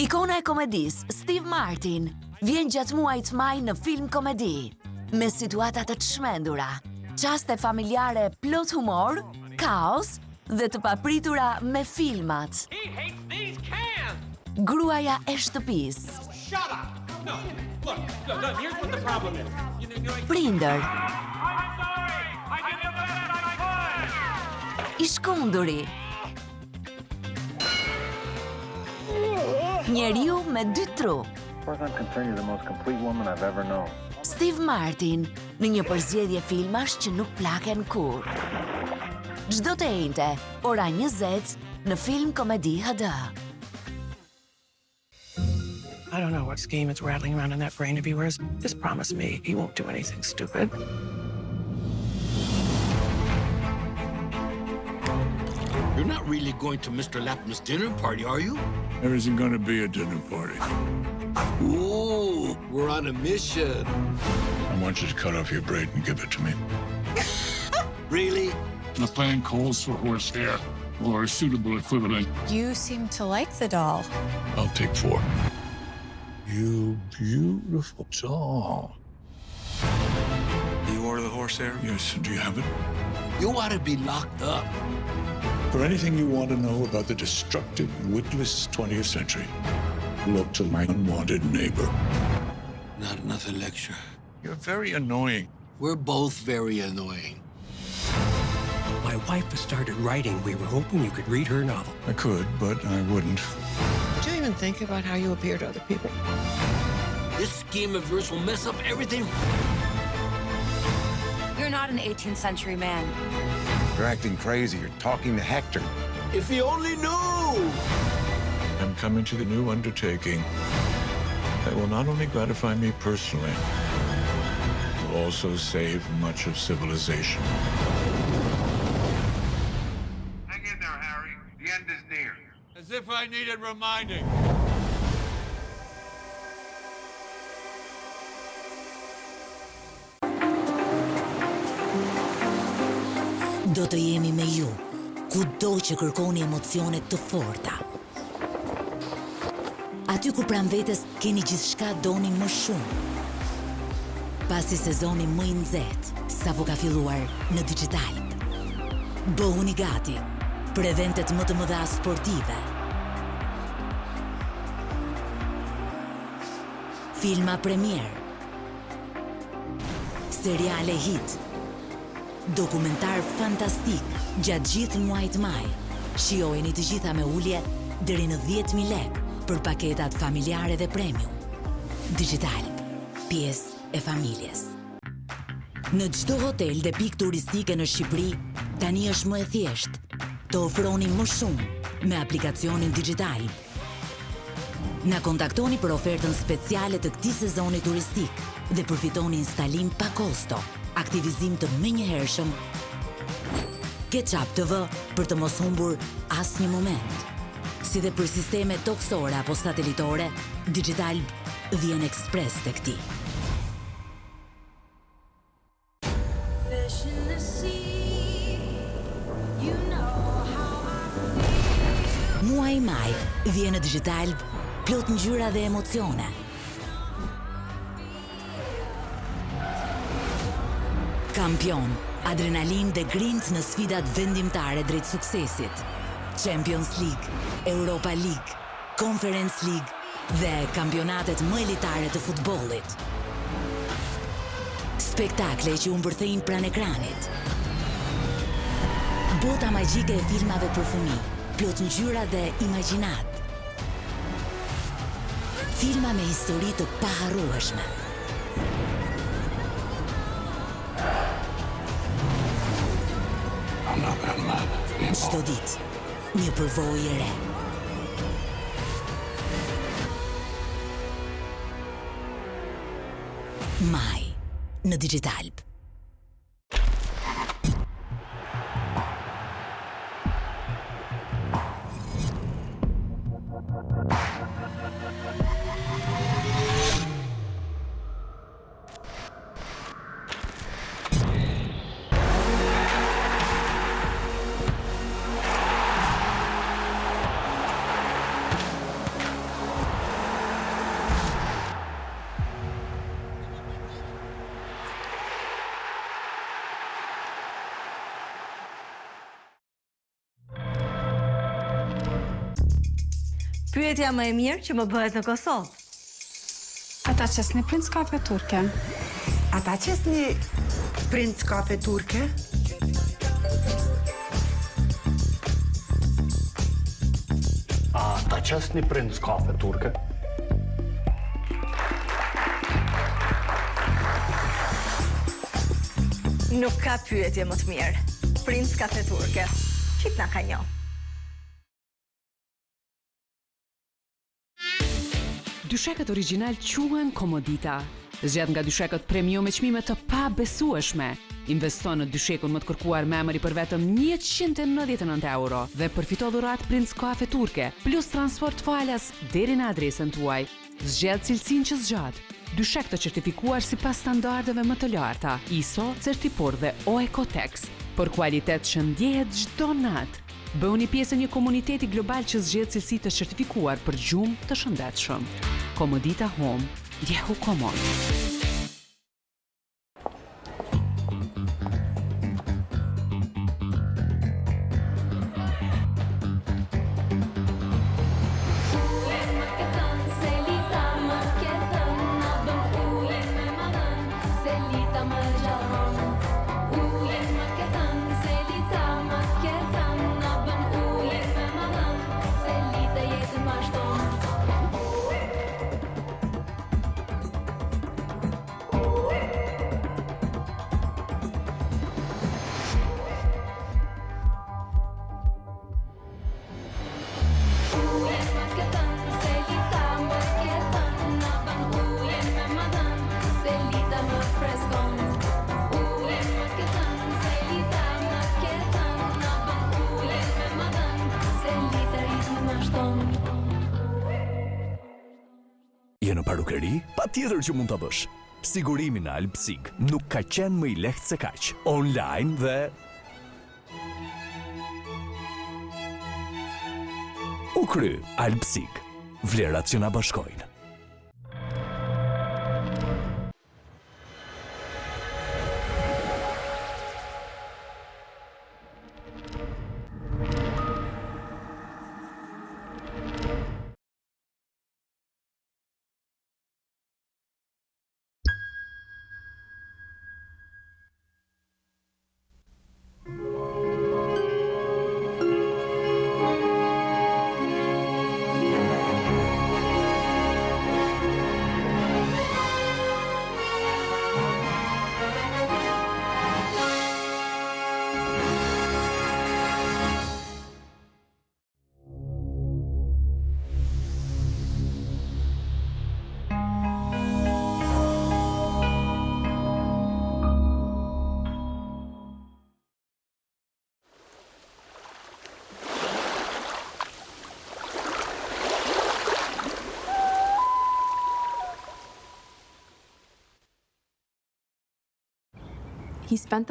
Ikona e komedis, Steve Martin, vjen gjatë muajit maj në film komedi, me situata të çmendura, çaste familjare plot humor, kaos dhe të papritura me filmat. Gruaja e shtëpis. Prindër. I shkunduri. Njeriu me dy trup. Steve Martin në një përzgjedhje filmash që nuk plaken kur. Çdo të njëjtë, ora 20 në Film Komedi HD. I don't know what scheme is rattling around in that brain of yours. Just promise me he won't do anything stupid. You're not really going to Mr. Lapham's dinner party, are you? There isn't going to be a dinner party. Ooh, we're on a mission. I want you to cut off your braid and give it to me. Really? The plan calls for horsehair or a suitable equivalent. You seem to like the doll. I'll take 4. You beautiful doll. You order the horsehair? Yes, do you have it? You ought to be locked up. For anything you want to know about the destructive, witless 20th century, look to my unwanted neighbor. Not another lecture. You're very annoying. We're both very annoying. My wife has started writing. We were hoping you could read her novel. I could, but I wouldn't. Do you even think about how you appear to other people? This scheme of yours will mess up everything. You're not an 18th century man. You're acting crazy. You're talking to Hector. If he only knew! I'm coming to the new undertaking that will not only gratify me personally, will also save much of civilization. Hang in there, Harry. The end is near. As if I needed reminding. Do të jemi me ju, kudo që kërkoni emocione të forta. Aty ku pranë vetes keni gjithçka doni më shumë. Pasi sezoni më i nxehtë, sapo ka filluar në digital. Bëhuni gati për eventet më të mëdha sportive. Filma premier. Seriale hit. Dokumentar fantastik gjatë gjithë muajit maj. Shijojeni të gjitha me ulje deri në 10.000 lekë për paketat familjare dhe premium. Digital, pjesë e familjes. Në çdo hotel dhe pikë turistike në Shqipëri, tani është më e thjeshtë të ofroni më shumë me aplikacionin digital. Na kontaktoni për ofertën speciale të këtij sezoni turistik dhe përfitoni instalim pa kosto, aktivizim të menjëhershëm, Ketchup TV për të mos humbur asnjë moment. Si dhe për sisteme toksore apo satelitore, Digital vjen ekspres tek ti. Muaj maj vjen në Digital plot ngjyra dhe emocione. Kampion, adrenalin dhe grind në sfidat vendimtare drejt suksesit. Champions League, Europa League, Conference League dhe kampionatet më elitare të futbollit. Spektakle që u mbërthejnë pranë ekranit. Bota magjike e filmave për fëmijë, plot ngjyra dhe imagjinat. Filma me histori të paharrueshme. Çdo ditë, një përvojë e re. Maj, në Digital. Pyetja më e mirë që më bëhet në Kosovë. Ata qesni princ kafe turke. Ata qesni princ kafe turke? Ata qesni princ kafe turke? Nuk ka pyetje më të mirë. Princ kafe turke. Qit na ka njoh. Dyshekët origjinal quhen Komodita. Zgjedh nga dyshekët premium me çmime të pabesueshme. Investo në dyshekun më të kërkuar me emëri për vetëm 199 euro dhe përfito dhuratë Princ Kafe Turke, plus transport falas deri në adresën tuaj. Zgjedh cilësinë që zgjat. Dyshek të certifikuar sipas standardeve më të larta, ISO, Certipor dhe OECOTEX, për kualitet që ndjehet çdo natë. Bëuni pjesë e një komuniteti global që zgjedh cilësi të certifikuar për gjumë të shëndetshëm. Komodita Home, ndjehu komod. Je në parukeri? Pa tjetër që mund të bësh. Sigurimi në Alpsig nuk ka qenë më i lehtë se kaq. Online dhe u kry Alpsig. Vlerat që na bashkojnë. He spent